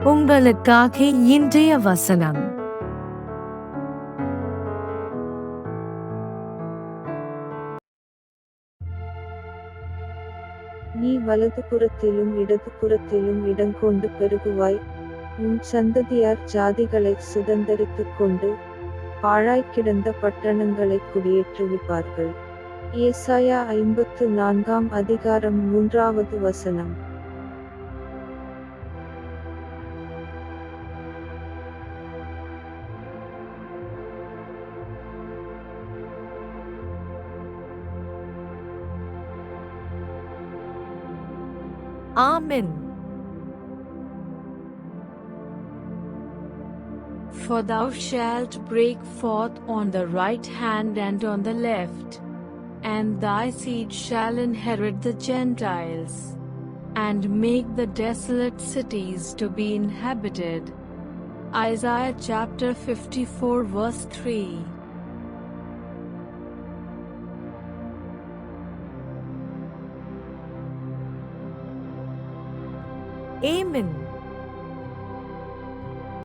உங்களுக்காக இன்றைய வசனம். நீ வலதுபுறத்திலும் இடதுபுறத்திலும் இடங்கொண்டு பெருகுவாய், உன் சந்ததியார் ஜாதிகளைச் சுதந்தரித்துக் கொண்டு பாழாய்க்கிடந்த பட்டணங்களைக் குடியேற்றுவிப்பார்கள். ஏசாயா 54 அதிகாரம் 3 வசனம். ஆமென். For thou shalt break forth on the right hand and on the left, and thy seed shall inherit the Gentiles, and make the desolate cities to be inhabited. Isaiah chapter 54 verse 3. Amen.